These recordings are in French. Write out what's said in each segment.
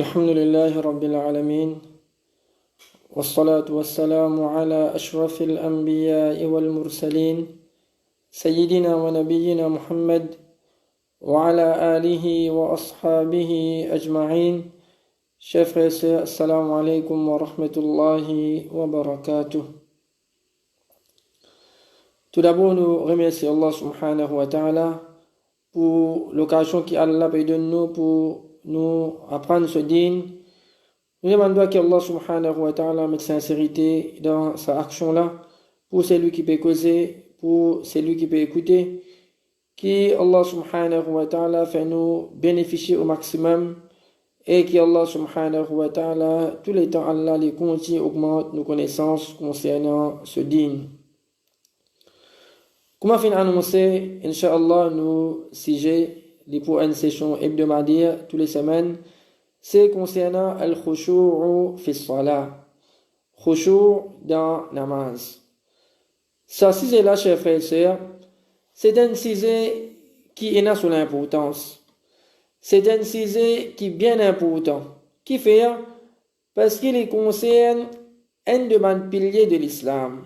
الحمد لله رب العالمين والصلاة والسلام على أشرف الأنبياء والمرسلين سيدنا ونبينا محمد وعلى آله وأصحابه أجمعين. Chers frères et sœurs, assalamu alaikum wa rahmatullahi wa barakatuh. Tout d'abord, nous remercions Allah subhanahu wa ta'ala pour l'occasion qu'Allah donne nous pour nous apprendre ce dîn. Nous demandons qu'Allah subhanahu wa ta'ala mette sincérité dans sa action-là, pour celui qui peut causer, pour celui qui peut écouter, qu'Allah subhanahu wa ta'ala fait nous bénéficier au maximum, et qu'Allah subhanahu wa ta'ala, tous les temps, Allah les continue, augmente nos connaissances concernant ce dîn. Comme on a annoncé, Inch'Allah, nous sujets pour une session hebdomadaire tous les semaines, c'est concernant al-khushu'u fi salat, khushu' dans namaz. Ce sujet-là, chers frères et sœurs, c'est un sujet qui est sur l'importance. C'est un sujet qui est bien important. Qui fait? Parce qu'il concerne un des piliers de l'islam.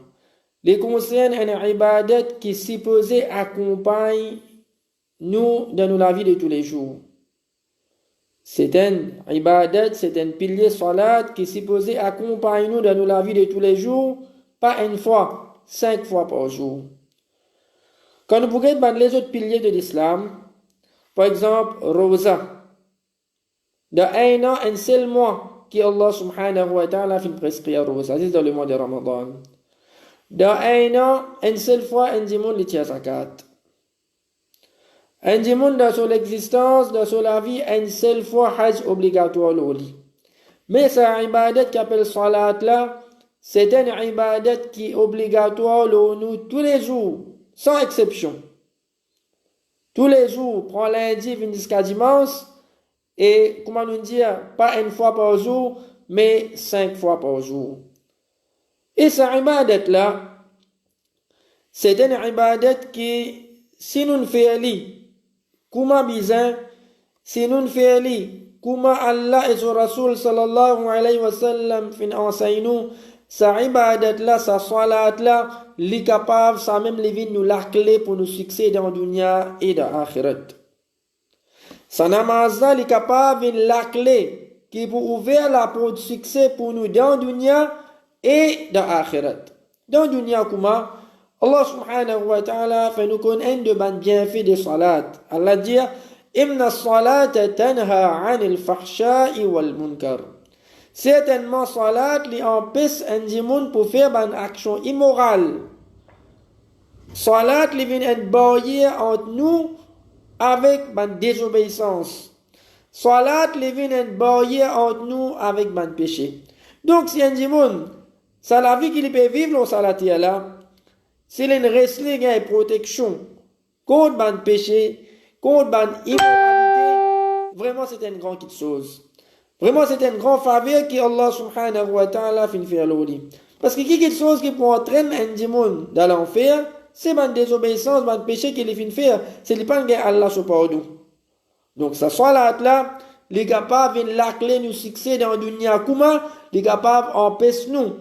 Il concerne un ibadat qui est supposé accompagner nous dans la vie de tous les jours. C'est un ibadat, c'est un pilier salat qui est supposé accompagner nous dans la vie de tous les jours, pas une fois, 5 fois par jour. Quand nous regardons les autres piliers de l'islam, par exemple, Rosa, dans un an, un seul mois, qui Allah subhanahu wa ta'ala fait prescrire Rosa, c'est dans le mois de Ramadan. Dans un an, une seule fois, un dimanche, le tient zakat. Un dimanche dans son existence, dans son la vie, une seule fois, hajj obligatoire l'oli. Mais ça ibadat qui appelle salat là, c'est un ibadat qui est obligatoire nous tous les jours, sans exception. Tous les jours, prend lundi jusqu'à dimanche, et comment nous dire, pas une fois par jour, mais 5 fois par jour. Et ça ibadat là, c'est un ibadat qui, si nous faisons, comment bizarre, si nous faisons, comment Allah et son Rasul sallallahu alayhi wa sallam fin enseignent sa ibadat là, sa salat là, li capable, ça même les nous la clé pour nous succès dans le dunya et dans l'akhirat. Sa namaz là, li capable la clé qui pour ouvrir la porte de succès pour nous dans le dunya et dans l'akhirat. Dans le dunya, comment? Allah subhanahu wa ta'ala fait nous connaître de ban bienfaits de salat. Allah dit Inna salata tanha anil fahsha'i wal munkar. Certainement, salat li empêche un dimoun pour faire une action immorale. Salat li vient être barrière entre nous avec une désobéissance. Salat li vient être barrière entre nous avec un péché. Donc, si un dimoun, ça la vie qu'il peut vivre au salat là, c'est une wrestling et protection contre le péché, contre l'immoralité, vraiment c'est une grande chose. Vraiment c'est une grande faveur que Allah subhanahu wa ta'ala fait faire l'oli. Parce que quelque chose qui peut entraîner un démon dans l'enfer, c'est une désobéissance, un péché qu'il fait faire, c'est le pas que Allah se pardonne. Donc ça soit là, les capables viennent la clé nous succès dans le dunya comment, les capables empêchent nous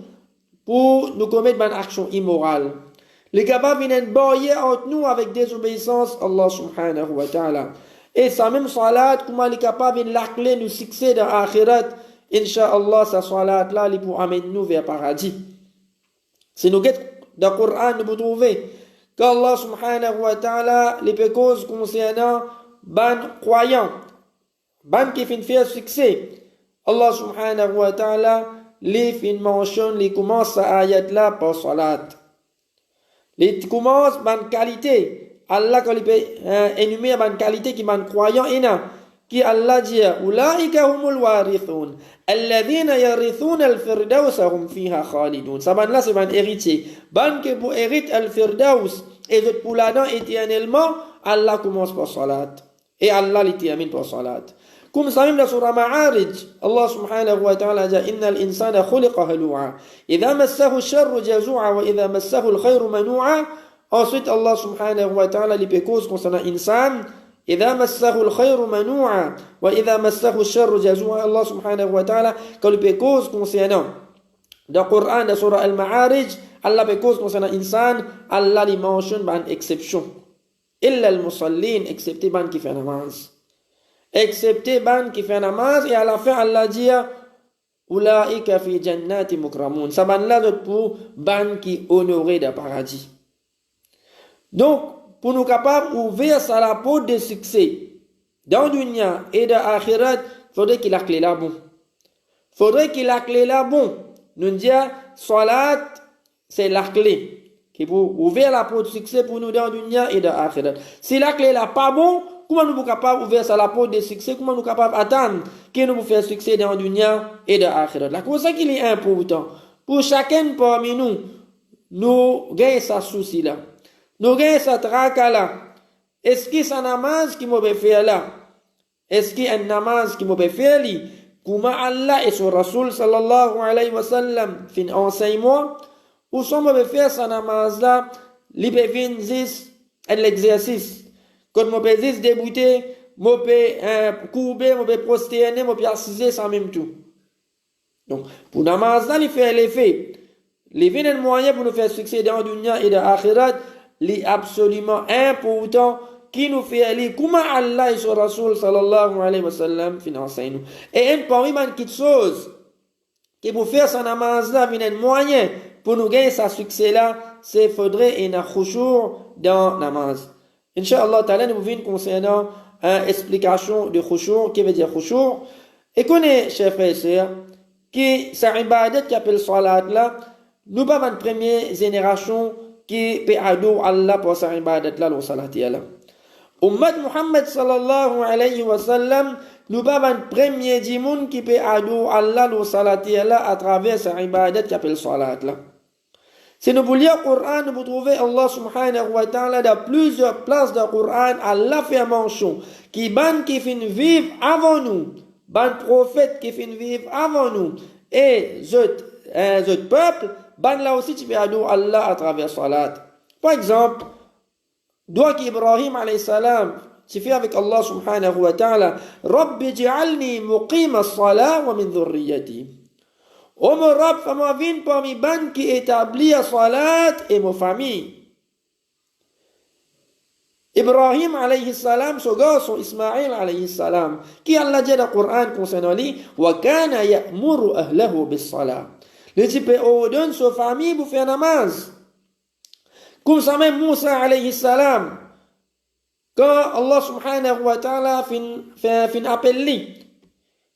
pour nous commettre une action immorale. Les capables viennent barrière entre nous avec désobéissance Allah subhanahu wa ta'ala. Et ça même salat, comment les capables viennent la clé nous succès dans l'akhirat, Inch'Allah, sa salat là, il pour amener nous vers le paradis. Si nous guettons dans le Coran, nous trouvons qu'Allah subhanahu wa ta'ala, les causes concernant ban croyants, ban qui fin faire succès, Allah subhanahu wa ta'ala, les fin mentionne, les commence à ayat là par salat. Les commence par qualité. Allah quand il peut énumérer par qualité qui man croyant qui Allah dit ulaika humul warithun alladhina yarithuna al-firdaus hum fiha khalidun. Ça ban là c'est ban héritier. Ban que pour hériter al-firdaus et pour là-dedans éternellement, Allah commence par salat et Allah les termine par salat. Comme ça même dans surah Ma'arij, Allah subhanahu wa ta'ala dit innal insana khuliqa halu'a idha massahu ash-sharru jazu'a wa idha massahu al-khayru manu'a. Ensuite Allah subhanahu wa ta'ala les causes concernant insan إذا مسه الخير منوعا وإذا مسه الشر جزوعا. Allah subhanahu wa ta'ala, quand il peut cause concernant dans le Coran, dans Surah Al-Ma'arij, Allah peut cause concernant l'insan, Allah lui mentionne une exception. Illa al-musallin, excepté ban qui fait namaz. Excepté ban qui fait namaz, et à la fin, Allah dit Ulaika fi jannati mukramun. Ça ban là pour ban qui honoré de paradis. Donc, pour nous capables d'ouvrir sa la porte de succès dans le dunya et dans l'akhirat, il faudrait qu'il a clé là bon. Il faudrait qu'il a clé là bon. Nous disons, salat, c'est la clé qui pour ouvrir la porte de succès pour nous dans le dunya et dans l'akhirat. Si la clé là pas bon, comment nous sommes capables d'ouvrir sa la porte de succès? Comment nous sommes capables d'attendre qu'il nous fasse succès dans le dunya et dans l'akhirat? C'est pour ça qu'il est important. Pour chacun parmi nous, nous gagnons ce souci là. Nous gagnons cette raka là. Est-ce que c'est un namaz qui m'a fait là? Est-ce qu'il y a un namaz qui m'a fait là? Comment Allah et son Rasul sallallahu alayhi wa sallam fin enseigne-moi? Ou sont m'a fait ce namaz là? Libre vin zis et l'exercice. Quand m'a fait zis débuter, m'a fait courber, m'a fait prosterner, m'a fait assiser sans même tout. Donc, pour namaz là, il fait l'effet. Les vins moyens pour nous faire succès dans le dunya et dans l'akhirat, li absolument important qui nous fait aller comment Allah et son Rasul sallallahu alayhi wa sallam enseigne nous. Et parmi les petites choses qui pour faire sa namaz là, un moyen pour nous gagner sa succès là, c'est faudrait un khushu' dans namaz. Inch'Allah ta'ala, nous venons concernant une explication de khushu', qui veut dire khushu'. Et connaît, chers frères et sœurs, que sa ibadat qui appelle salat là, nous pas une première génération qui peut adorer Allah pour sa ibadat là, le salati là. Ummat Muhammad sallallahu alayhi wa sallam, nous pas un premier djimoun qui peut adorer Allah, le salati là, à travers sa ibadat qui appelle salat là. Si nous voulons le Coran, nous trouvons Allah subhanahu wa ta'ala dans plusieurs places du Coran, Allah fait mention qui ban qui fin vivre avant nous, ban prophète qui fin vivre avant nous, et autres peuples, ban là aussi tu peux adorer Allah à travers salat. Par exemple, doa qu'Ibrahim alayhi salam, tu fais avec Allah subhanahu wa ta'ala, Rabbi ji'alni muqima as-salat wa min dhurriyyati. O mon Rab, fais-moi venir parmi ban qui établit la salat et ma famille. Ibrahim alayhi salam, son gars, son Ismaïl alayhi salam, qui Allah dit dans le Coran concernant lui, wa kana ya'muru ahlahu bis salat. Le type ordonne sa famille pour faire namaz. Comme ça même Moussa alayhi salam, quand Allah subhanahu wa ta'ala fin appelle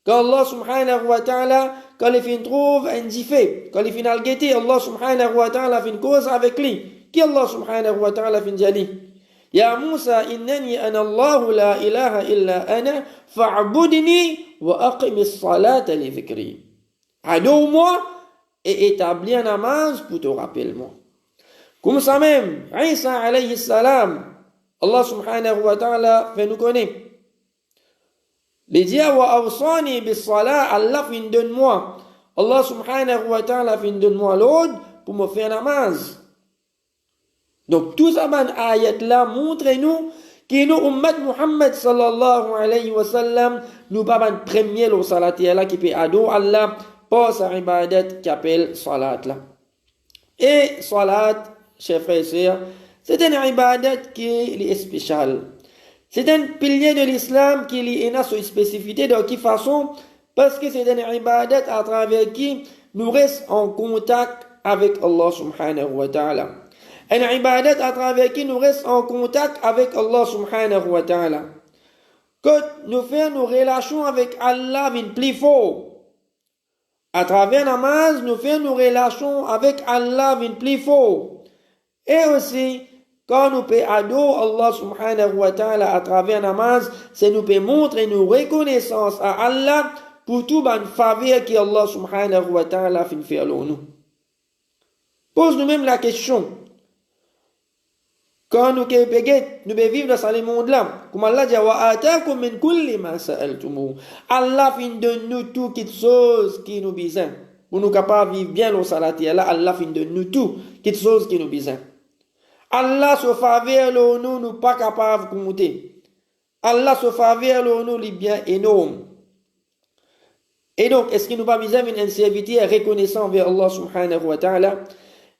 quand Allah subhanahu wa ta'ala, quand il fin trouve un défait, quand il fin algueté, Allah subhanahu wa ta'ala fin cause avec lui, qui Allah subhanahu wa ta'ala fin jali. Ya Moussa, innani ana Allah la ilaha illa ana, fa'budni wa aqim as-salata li dhikri. Adore-moi et établis un namaz pour te rappeler moi. Comme ça même, Isa alayhi salam, Allah subhanahu wa ta'ala fait nous connaître. Les dia wa awsani bis salat, Allah fin donne-moi. Allah subhanahu wa ta'ala fin donne-moi l'ordre pour me faire namaz. Donc tout ça ban ayat là montre-nous que nous ummat Muhammad sallallahu alayhi wa sallam nous pas ban premier le salat là qui peut adorer Allah par sa ibadat qui appelle salat là. Et salat, chers frères et sœurs, c'est une ibadat qui est spéciale. C'est un pilier de l'islam qui est une spécificité de quelle façon? Parce que c'est une ibadat à travers qui nous restons en contact avec Allah subhanahu wa ta'ala. Une ibadat à travers qui nous restons en contact avec Allah subhanahu wa ta'ala. Quand nous faisons nos relations avec Allah vient plus fort. À travers namaz, nous faisons nos relations avec Allah vient plus fort. Et aussi, quand nous pouvons adorer Allah subhanahu wa ta'ala à travers namaz, c'est nous pouvons montrer nos reconnaissances à Allah pour tout ban faveur que Allah subhanahu wa ta'ala fait faire nous. Pose nous-mêmes la question. Quand nous pouvons vivre dans ce monde-là, comme Allah dit, wa atakum min kulli ma sa'altumu. Allah fin de nous tout quelque chose qui nous besoin. Pour nous capables de vivre bien le salati, Allah fin de nous tout quelque chose qui nous besoin. Allah se faveur nous pas capable de compter. Allah se faveur nous est bien énorme. Et donc, est-ce que nous pas besoin d'une servitude reconnaissance envers Allah subhanahu wa ta'ala?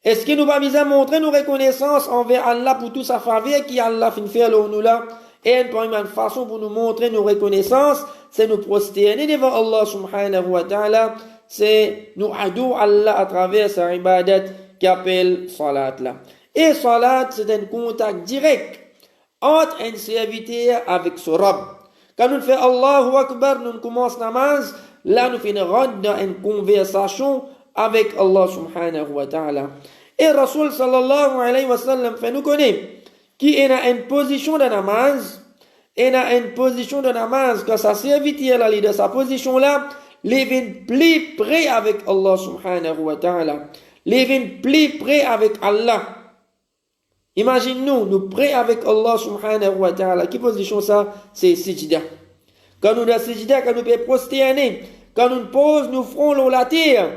Est-ce que nous pas besoin de montrer nos reconnaissance envers Allah pour toute sa faveur qui Allah fait faire nous là? Et une façon pour nous montrer nos reconnaissances, c'est nous prosterner devant Allah subhanahu wa ta'ala, c'est nous adorer Allah à travers sa ibadat qui appelle salat là. Et salat, c'est un contact direct entre un serviteur avec son Rabb. Quand nous faisons Allahu Akbar, nous commençons namaz, là nous faisons dans une conversation avec Allah subhanahu wa ta'ala. Et Rasul sallallahu alayhi wa sallam fait nous connaître qui est dans une position de namaz, et dans une position de namaz, quand sa serviteur là, de sa position là, les vient plus près avec Allah subhanahu wa ta'ala. Les vient plus près avec Allah. Imagine-nous, nous prêts avec Allah subhanahu wa ta'ala. Qui position ça? C'est sijda. Quand nous dans sijda, quand nous pouvons prosterner, quand nous posons, nous frôlons la terre,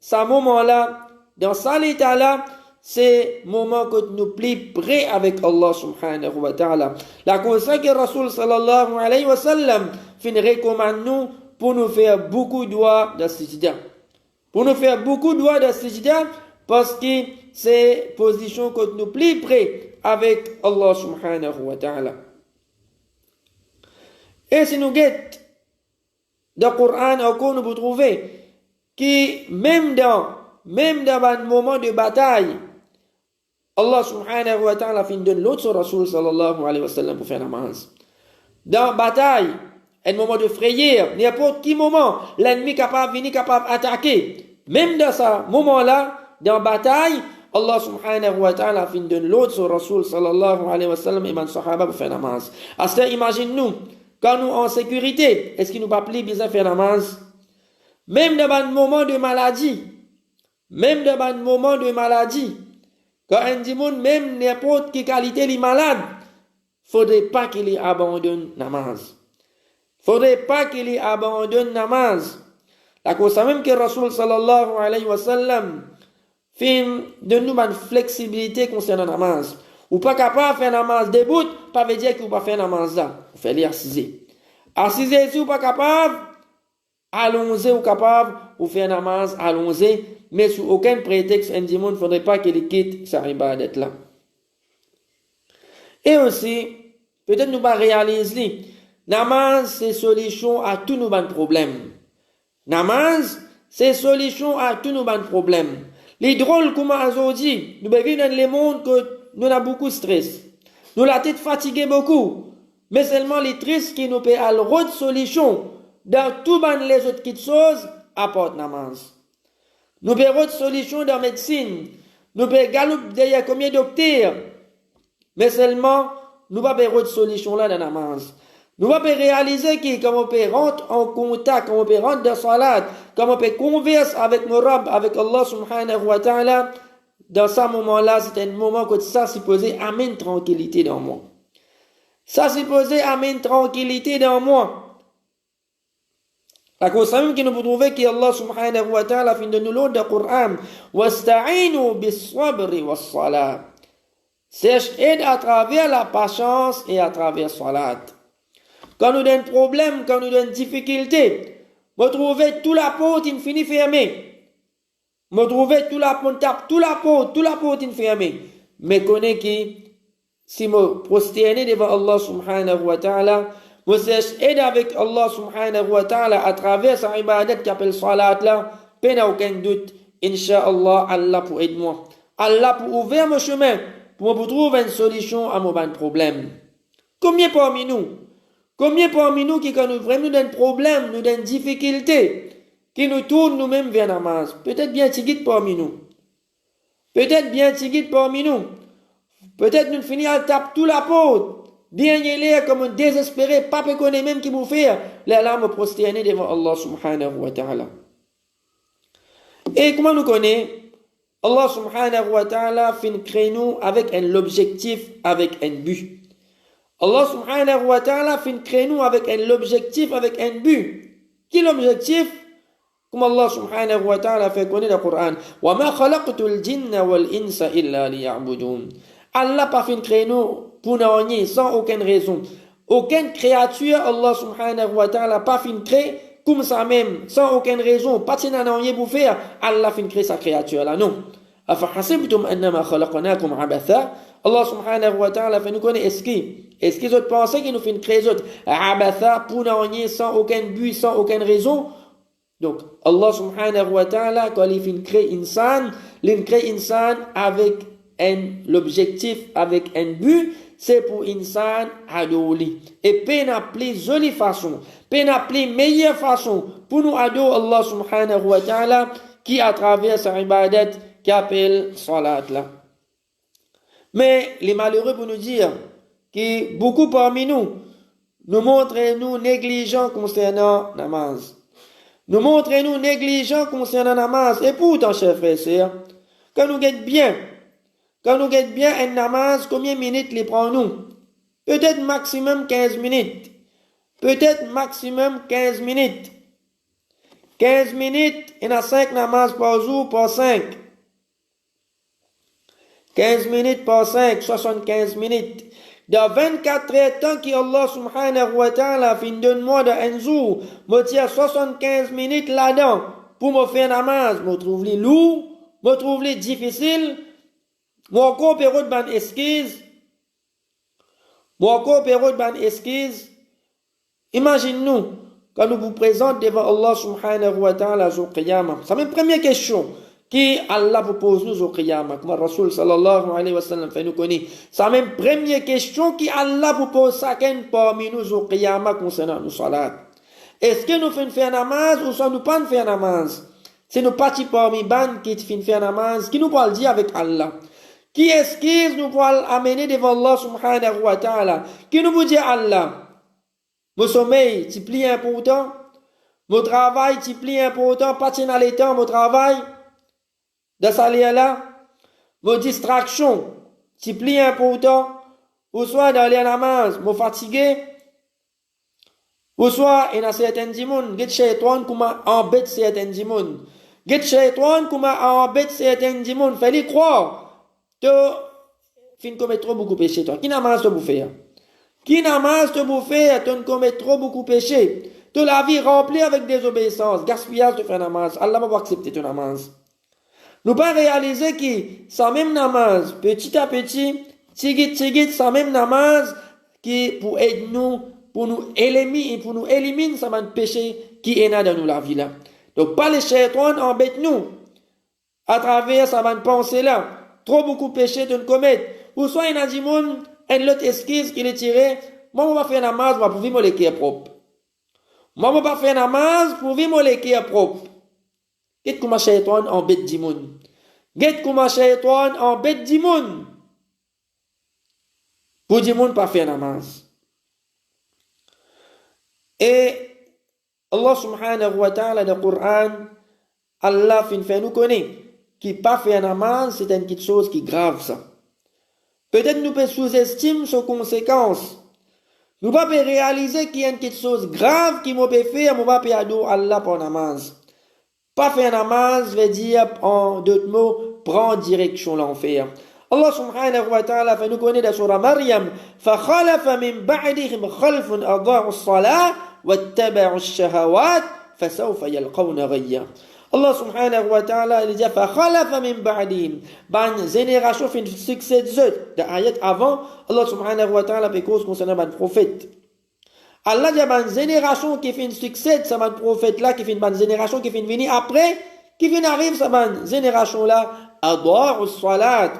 ce moment-là, dans cet état-là, c'est le moment que nous plus prêts avec Allah subhanahu wa ta'ala. La conscience que Rasul sallallahu alayhi wa sallam recommande nous pour nous faire beaucoup de doigts de sijda. Pour nous faire beaucoup de doigts de sijda, parce que c'est position que nous plus près avec Allah subhanahu wa ta'ala. Et si nous guettons dans le Coran, encore nous pouvons trouver que même dans un moment de bataille, Allah subhanahu wa ta'ala fin donne l'autre Rasul sallallahu alayhi wa sallam pour faire namaz. Dans la bataille, un moment de frayeur, n'importe quel moment, l'ennemi capable de venir, capable d'attaquer. Même dans ce moment-là, dans la bataille, Allah subhanahu wa ta'ala fin donne l'autre Rasul sallallahu alayhi wa sallam et man sahaba pour faire namaz. Alors imagine-nous, quand nous en sécurité, est-ce qu'il nous pas plus besoin de faire namaz? Même dans un moment de maladie, quand un démon, même n'importe quelle qualité il est malade, faudrait pas qu'il abandonne namaz. Faudrait pas qu'il abandonne namaz. La cause même que Rasul sallallahu alayhi wa sallam fait de nous une flexibilité concernant namaz. Ou pas capable de faire namaz debout, pas veut dire que vous pas faire namaz là. Vous faites l'assiser. Assiser si vous pas capable, allons-y ou capable, vous faire namaz, allons-y. Mais sous aucun prétexte, un démon ne faudrait pas qu'il quitte sa ibadat là. Et aussi, peut-être nous pas réaliser, namaz c'est solution à tous nos problèmes. Namaz c'est solution à tous nos problèmes. Les drôles comme aujourd'hui, nous vivons dans le monde que nous avons beaucoup de stress. Nous la tête fatiguée beaucoup. Mais seulement les tristes qui nous paient à l'autre solution dans tout les autres petites choses apportent namaz. Nous payons autre solution dans la médecine. Nous payons galoupe derrière combien de docteurs. Mais seulement, nous ne payons pas autre solution là dans namaz. Nous ne pouvons pas réaliser que comme on peut rentrer en contact, comme on peut rentrer dans salat, comme on peut converser avec nos Rabb, avec Allah subhanahu wa ta'ala, dans ce moment-là, c'est un moment que ça supposé amène tranquillité dans moi. Ça supposé amène tranquillité dans moi. La cause même que nous pouvons trouver qu'Allah subhanahu wa ta'ala fin de nous l'autre dans le Coran, wasta'inu bis-sabri was-salat. C'est aide à travers la patience et à travers salat. Quand nous avons un problème, quand nous avons une difficulté, vous trouvez toute la porte infinie fermée. Vous trouvez toute la porte fermée. Mais connaissez que si vous prosternez devant Allah subhanahu wa ta'ala, vous aide avec Allah subhanahu wa ta'ala à travers sa ibadat qui appelle salat là, peine aucun doute, Inch'Allah, Allah pour aider moi. Allah pour ouvrir mon chemin, pour me trouver une solution à mon problème. Combien parmi nous qui quand nous vraiment dans un problème, nous dans une difficulté, qui nous tournent nous-mêmes vers namaz? Peut-être bien tigit parmi nous. Peut-être nous finissons à taper toute la porte. Bien y aller comme un désespéré, pas connaît même qui vous fait. Les larmes prosternées devant Allah subhanahu wa ta'ala. Et comment nous connaissons? Allah subhanahu wa ta'ala fin crée nous avec un objectif, avec un but. Allah subhanahu wa ta'ala fin crée nous avec un objectif, avec un but. Quel l'objectif? Comme Allah subhanahu wa ta'ala fait connaître le Coran. Wa ma khalaqtul jinna wal insa illa liya'budun. Allah pas fin créer nous pour nous sans aucune raison. Aucune créature, Allah subhanahu wa ta'ala, pas fin créer comme ça même, sans aucune raison, pas de rien pour faire, Allah fin créer sa créature là, non. أفحسبتم أنما خلقناكم عبثا Allah subhanahu wa ta'ala fait nous connaître est-ce qu'ils ont pensé qu'ils nous fait créer autres abatha pour rien sans aucun but, sans aucune raison. Donc Allah subhanahu wa ta'ala quand il fait créer insan, il crée insan avec l'objectif, avec un but, c'est pour insan adoli. Et peine appelée jolie façon, peine appelée meilleure façon pour nous adorer Allah subhanahu wa ta'ala qui à travers sa ibadat qui appelle salat là. Mais les malheureux pour nous dire que beaucoup parmi nous montrent-nous négligents concernant namaz. Nous montrons-nous négligents concernant namaz. Et pourtant, chers frères et sœurs, quand nous guettons bien un namaz, combien de minutes les prenons-nous? Peut-être maximum 15 minutes. Peut-être maximum 15 minutes. 15 minutes, il y a 5 namaz par jour, par 5. 15 minutes par 5, 75 minutes. Dans 24 heures, tant qu'Allah subhanahu wa ta'ala fin donne-moi dans un jour, me tire 75 minutes là-dedans pour me faire namaz. Me trouve les lourd, me trouve les difficile. Moi encore période ban esquisse. Imagine-nous, quand nous vous présentons devant Allah subhanahu wa ta'ala au qiyamah. C'est ma première question. Qui Allah vous pose nous au qiyamah, comme Rasul sallallahu alayhi wa sallam fait nous connaître. C'est la même première question qui Allah vous pose chacun parmi nous au qiyamah concernant nos salat. Est-ce que nous faisons faire namaz ou soit nous pas faire namaz? C'est nous partis parmi ban qui fin faire namaz, qui nous parle dire avec Allah. Qui est-ce qui nous parle amener devant Allah subhanahu wa ta'ala? Qui nous vous dit Allah? Mon sommeil, tu plies important? Mon travail, tu plies important? Pas dans les temps, mon travail? Dans ça là, vos distractions, si pli important, ou soit dans les namaz, vous fatigué, ou soit il y a certains dimon, get shaitan kuma embête certains dimon, get shaitan kuma embête certains dimon, fallait croire, te fin commettre trop beaucoup péché toi, qui namaz te bouffer, qui namaz te bouffer, tu commettre trop beaucoup péché, te la vie remplie avec désobéissance, gaspillage de faire namaz, Allah va pas accepter ton namaz. Nous pas réaliser que ça même namaz, petit à petit, tigit, ça même namaz, qui pour aider nous, pour nous éliminer ça même péché qui est dans nous la vie là. Donc, pas les shaitan embêtent nous, à travers ça même pensée là, trop beaucoup péché de nous commettre, ou soit il y a dit monde, une autre esquisse qui est tiré, moi, on va faire namaz, pour vivre le cœur propre. Moi, on va faire namaz, pour vivre le cœur propre. Get kuma shaitan embête dimoun. Get kuma shaitan embête dimoun. Pour dimoun pas faire namaz. Et Allah subhanahu wa ta'ala dans le Coran, Allah fait nous connaître qui pas faire namaz, c'est une petite chose qui est grave ça. Peut-être nous peut sous-estimer ses conséquences. Nous pas réaliser qu'il y a une petite chose grave qui m'a peut faire, moi pas peut adorer Allah pour namaz. Pas faire namaz veut dire, en d'autres mots, prendre direction l'enfer. Allah subhanahu wa ta'ala fait nous connaître dans surah Maryam, فَخَلَفَ مِنْ بَعْدِهِمْ خَلْفٌ أَضَاعُوا الصَّلَاةَ وَاتَّبَعُوا الشَّهَوَاتِ فَسَوْفَ يَلْقَوْنَ غَيًّا. Allah subhanahu wa ta'ala il dit فَخَلَفَ مِنْ بَعْدِهِمْ. Ban génération fin succès de ayat avant, Allah subhanahu wa ta'ala fait cause concernant ban prophète. Allah dit une génération qui fait un succès, c'est un prophète là qui fait une génération qui fait venir après, qui vient arrive cette génération là, adore salat,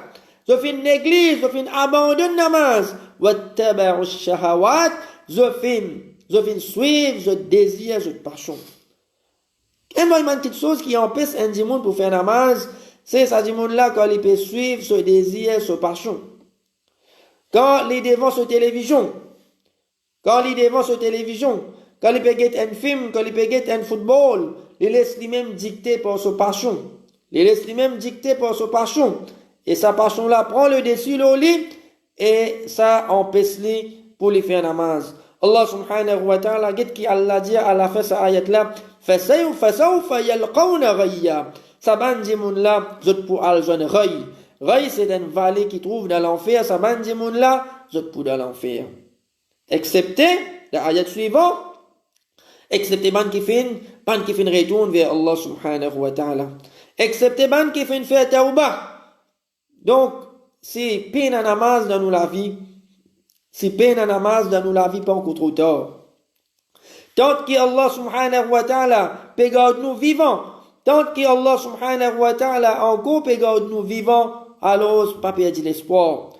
je fais une néglige, je fais une abandon namaz, wattaba'u shahawat, je fais suivre, je désire, je passion. Et moi, il y a une petite chose qui empêche un dimanche pour faire namaz, c'est ça dimanche là quand il peut suivre, ce désir, ce passion. Quand il est devant sa télévision, quand il est devant sa télévision, quand il peut guetter un film, quand il peut guetter un football, il laisse lui-même dicter par sa passion. Il laisse lui-même dicter par sa passion. Et sa passion-là prend le dessus au lit et ça empêche lui pour lui faire namaz. Allah subhanahu wa ta'ala, guette qui Allah dit à la fin de cette ayat-là, فَسَوْفَ يَلْقَوْنَ غَيًّا. Ça bande là, zot pour al-jan ray. Ray, c'est une vallée qui trouve dans l'enfer. Ça bande là, zot pour dans l'enfer. Excepté, l'ayat suivant, excepté ban qui fin retourne vers Allah subhanahu wa ta'ala. Excepté ban qui fin fait tauba. Donc, si peine en namaz dans nous la vie, si peine en namaz dans nous la vie, pas encore trop tard. Tant qu'Allah subhanahu wa ta'ala peut garder nous vivants, tant qu'Allah subhanahu wa ta'ala encore peut garder nous vivants, alors pas perdre l'espoir.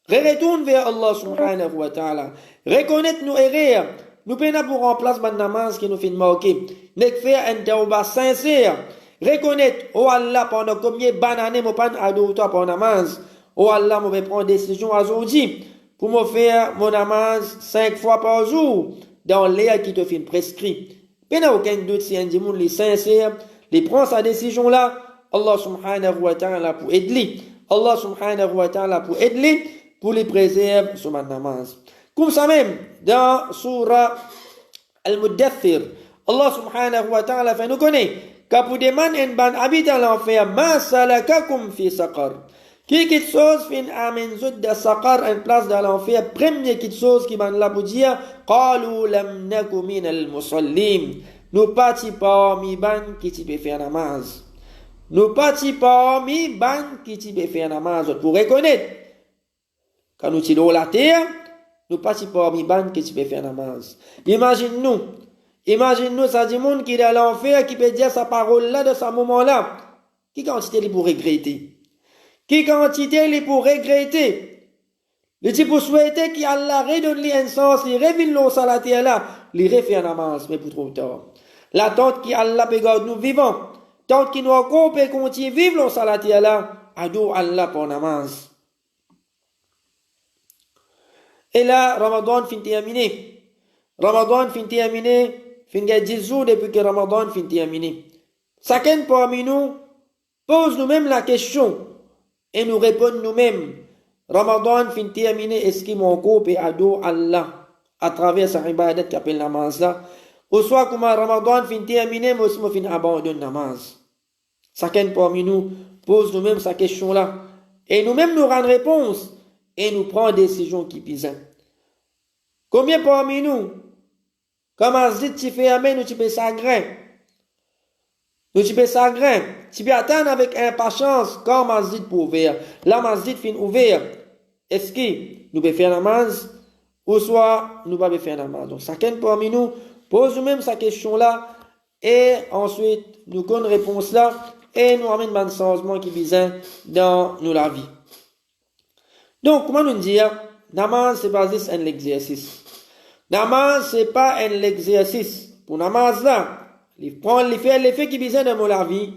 Retourne vers Allah subhanahu wa ta'ala. Reconnaître nos erreurs. Nous peinons pour remplacer le namaz qui nous fait marquer. Nous faire un tauba sincère. Reconnaître, oh Allah, pendant combien d'années je pas adoré toi pour namaz. Oh Allah, je vais prendre une décision aujourd'hui pour me faire mon namaz 5 fois par jour dans l'air qui te fait prescrit. Pena aucun doute si un monde les sincère, les prend sa décision là, Allah subhanahu wa ta'ala pour aider. Allah subhanahu wa ta'ala pour aider, pour les préserver sur ma namaz. Comme ça même, dans Surah Al-Muddathir, Allah subhanahu wa ta'ala fait nous connaître que pour des man en ban habitant l'enfer, ma salakakum fi saqar. Qui quelque chose fin amen zut de saqar en place dans l'enfer, première quelque chose qui ban là pour dire, qalu lam naku min al-musallim. Nous partis parmi ban qui t'y faire namaz. Nous partis parmi ban qui t'y faire namaz. Pour reconnaître, quand nous tirons la terre, nous partis parmi ban qui t'y faire namaz. Imagine-nous, ça dit monde qui est dans l'enfer, qui peut dire sa parole là, de ce moment-là. Qui quantité il pour regretter? Qui quantité il pour regretter? Le type pour souhaiter qu'Allah redonne lui un sens, il revient l'eau sur la terre là, il refait un namaz, mais pour trop tard. L'attente qu'Allah peut garder nous vivants, tant qu'il nous encore peut continuer vivre l'eau sur la terre là, ado Allah pour namaz. Et là, Ramadan fin terminé. Ramadan fin terminé. Fin 10 jours depuis que Ramadan fin terminé. Chacun parmi nous pose nous-mêmes la question et nous répond nous-mêmes. Ramadan fin terminé, est-ce qu'il mon corps peut adorer Allah à travers sa ibadat qui appelle namaz là? Ou soit comme Ramadan fin terminé, mais aussi fin abandonne namaz. Chacun parmi nous pose nous-mêmes sa question là et nous-mêmes nous rendons réponse et nous prenons décision qui pise. Combien parmi nous, comme Azit, tu fais amen ou tu peux s'agréer? Nous tu peux s'agréer. Tu peux attendre avec impatience quand Mazid pour ouvrir. Là, Mazid fin ouvert. Est-ce que nous pouvons faire namaz ou soit nous ne pouvons pas faire namaz? Donc, chacun parmi nous pose nous-mêmes sa question là et ensuite nous donnons une réponse là et nous amène un changement qui vient dans nous la vie. Donc, comment nous dire? Namaz, c'est pas juste un exercice. Namaz, c'est pas un exercice. Pour namaz là, il fait l'effet qui vient dans la vie.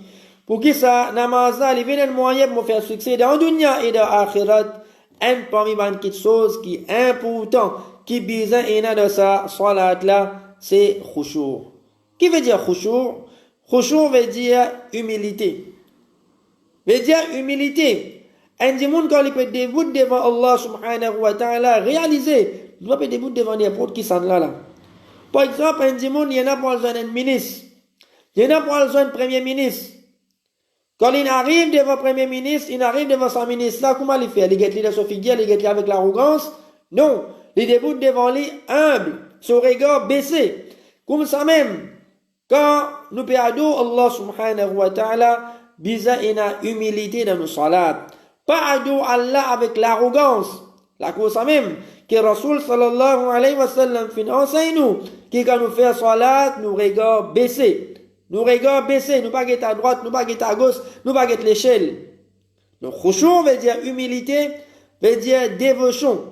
Pour qui ça, namaz là, il vient un moyen pour me faire succès dans le dunya et dans l'akhirat. Un parmi les choses qui est important, qui besoin de sa salat là, c'est khushu'. Qui veut dire khushu'? Khushu' veut dire humilité. Veut dire humilité. Un monde quand il peut dévoûter devant Allah subhanahu wa ta'ala, réaliser, il doit pas dévoûter devant n'importe qui s'en là. Par exemple, un monde, il y en a pour besoin d'un ministre. Il y en a pour besoin d'un premier ministre. Quand il arrive devant le premier ministre, il arrive devant son ministre là, comment il fait? Il est sur figure, il est avec l'arrogance? Non. Il dévoûte devant lui humble, son regard baissé. Comme ça même, quand nous perdons Allah subhanahu wa ta'ala, bizarre il y a humilité dans nos salats. Pas adorer Allah avec l'arrogance. La cause même, que Rasul sallallahu alayhi wa sallam enseigne nous, que quand nous faisons salat, nous regardons baissés. Nous regardons baissés, nous pas guetter à droite, nous pas guetter à gauche, nous pas guetter l'échelle. Donc, khushu' veut dire humilité, veut dire dévotion.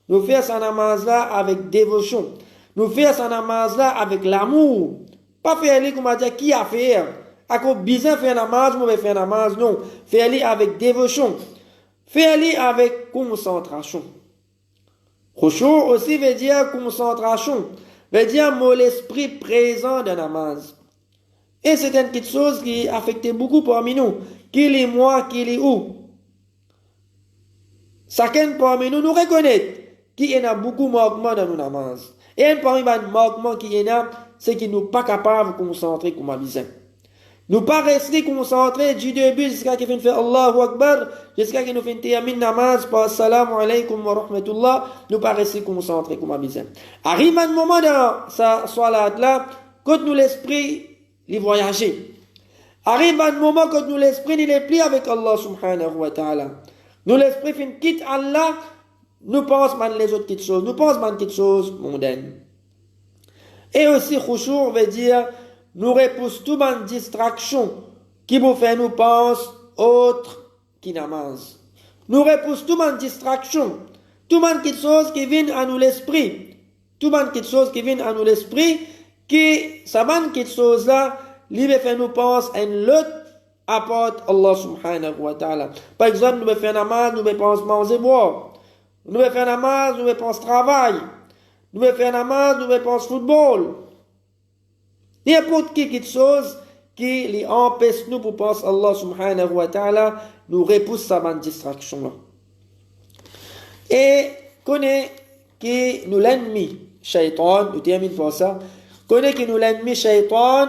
Nous faisons sa namaz là avec dévotion. Nous faisons sa namaz là avec l'amour. Pas faire les comme dire qui a fait. À quoi bizarre faire namaz, mauvais faire namaz, non. Faire avec dévotion. Faire-le avec concentration. Khushu' aussi veut dire concentration. Veut dire l'esprit présent dans la namaz. Et c'est une petite chose qui affecte beaucoup parmi nous. Qui est moi, qui est où? Chacun parmi nous nous reconnaît qu'il y a beaucoup de manquements dans nos namaz. Et un parmi les manquements qu'il y a, c'est qu'il n'est pas capable de concentrer comme un besoin. Nous pas rester concentrés du début jusqu'à qu'il fait Allahu Akbar, jusqu'à qu'il nous fait terminer namaz par Assalamu alaikum wa rahmatullah, nous pas rester concentrés comme avisé. Arrive un moment dans sa salat là, quand nous l'esprit les voyager. Arrive un moment quand nous l'esprit il est pris avec Allah subhanahu wa ta'ala. Nous l'esprit fin quitte Allah, nous pensons man les autres petites choses, nous pensons man petites choses mondaines. Et aussi khushu' veut dire nous repousse toute une distraction qui vous fait nous penser autre qui namaz. Nous repousse toute une distraction, toute une petite chose qui vient à nous l'esprit, toute une petite chose qui vient à nous l'esprit, qui ça va une petite chose là, lui fait nous penser à une lutte apporte Allah subhanahu wa ta'ala. Par exemple, nous faisons namaz, nous pensons manger boire. Nous faisons namaz, nous pensons travail. Nous faisons namaz, nous pensons football. N'importe quelle chose qui les empêche nous pour penser Allah subhanahu wa ta'ala, nous repousse sa bonne distraction là. Et connaît que nous l'ennemi shaitan, nous termine pour ça, connaît que nous l'ennemi shaitan,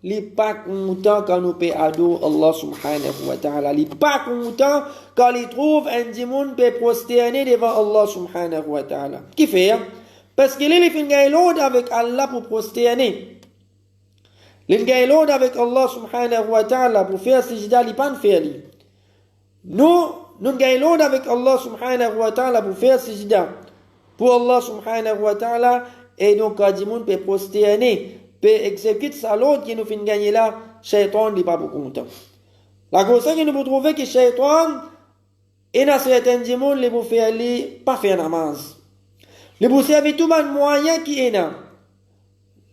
li pas content quand nous peut adorer Allah subhanahu wa ta'ala, li pas content quand il trouve un démon peut prosterner devant Allah subhanahu wa ta'ala. Qui fait? Parce qu'il est fin gailod avec Allah pour prosterner. L'ingayloud avec Allah subhanahu wa ta'ala pour faire sijda li pas faire li. Nous gailloud avec Allah subhanahu wa ta'ala pour faire sijda pour Allah subhanahu wa ta'ala et donc quand dimoun peut prosterner, peut exécuter sa l'autre qui nous fait gagner là, shaitan n'est pas beaucoup content. La cause que nous pouvons trouver que shaitan et dans certains dimoun les pour faire li pas faire namaz. Les pour servir tout le moyen qui est là.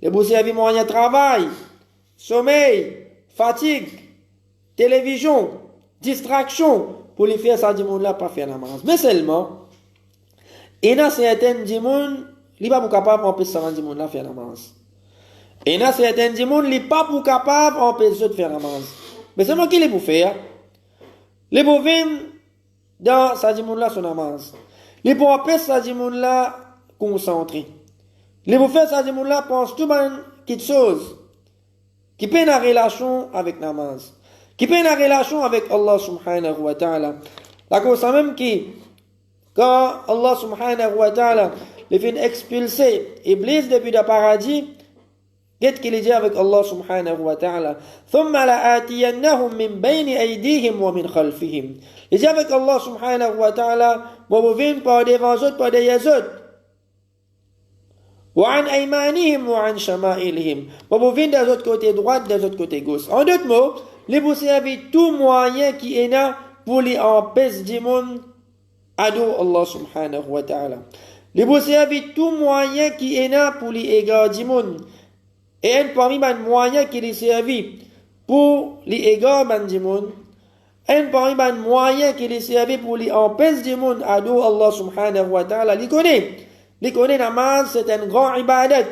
Les pour servir moyen de travail. Sommeil, fatigue, télévision, distraction, pour les faire ça du monde là, pas faire la namaz. Mais seulement, il y a certains du monde, il n'est pas capable d'empêcher ça du monde là faire la namaz. Il y a certains du monde, il n'est pas capable d'empêcher de faire la namaz. Mais seulement qui est pour faire? Les pour venir dans ça du monde là son namaz. Les pour empêcher ça du monde là concentré. Les pour faire ça du monde là pense tout le quelque chose. Qui peut une relation avec namaz, qui peut une relation avec Allah subhanahu wa ta'ala. La cause même qui, quand Allah subhanahu wa ta'ala les fait expulser Iblis depuis le paradis, qu'est-ce qu'il dit avec Allah subhanahu wa ta'ala? ثم لآتينهم من بين أيديهم ومن خلفهم. Il dit avec Allah subhanahu wa ta'ala, vous venez par devant eux, par derrière eux. وعن أيمانهم وعن شمائلهم. Vous venez des autres côtés droite, des autres côtés gauche. En d'autres mots, les vous servez tout moyen qui est là pour les empêcher du monde adorer Allah subhanahu wa ta'ala. Les vous servez tout moyen qui est là pour les égarer du monde. Et un parmi les moyens qui les servi pour les égarer du monde. Un parmi les moyens qui les servi pour les empêcher du monde adorer Allah subhanahu wa ta'ala. Les connaît. Les connaît namaz, c'est un grand ibadat.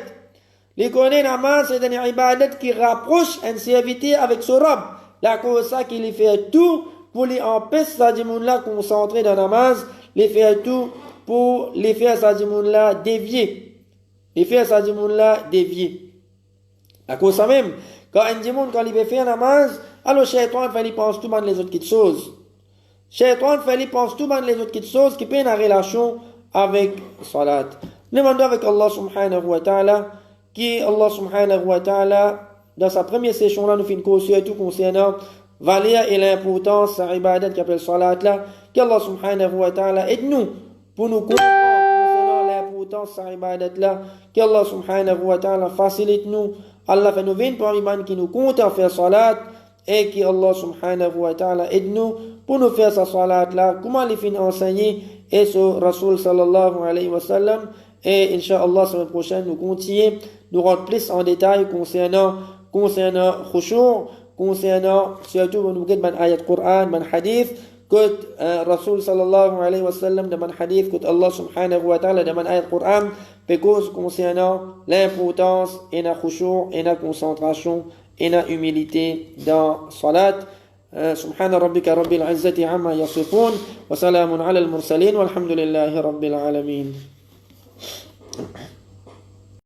Les connaît namaz, c'est un ibadat qui rapproche un serviteur avec son robe. La cause ça qu'il fait tout pour les empêcher ça du monde là concentré dans namaz, les faire tout pour les faire ça du monde là dévier. Les faire ça du monde là dévier. La cause ça même, quand un démon quand il veut faire namaz, alors shaitan fait il pense tout le monde les autres petites choses. Shaitan fait il pense tout le monde les autres petites choses qui prennent en relation avec salat. Demandons avec Allah subhanahu wa ta'ala, qui Allah subhanahu wa ta'ala, dans sa première session là, nous fait une cause surtout concernant valeur et l'importance de l'ibadat qui appelle salat là, qu'Allah subhanahu wa ta'ala aide-nous pour nous comprendre concernant l'importance de l'ibadat là, qu'Allah subhanahu wa ta'ala facilite nous, Allah fait nous venir pour un qui nous compte à faire salat, et que Allah subhanahu wa ta'ala aide-nous pour nous faire sa salat là, comment les fins enseigner et sur Rasul sallallahu alayhi wa sallam. Et Inch'Allah, semaine prochaine, nous continuons, nous rentrons plus en détail concernant khushu', concernant surtout nous guide man ayat Qur'an, man hadith, que Rasul sallallahu alayhi wa sallam, de man hadith, que Allah subhanahu wa ta'ala, de man ayat Qur'an, parce concernant l'importance et la khushu' et la concentration et la humilité dans salat. سبحان ربك رب العزة عما يصفون وسلام على المرسلين والحمد لله رب العالمين.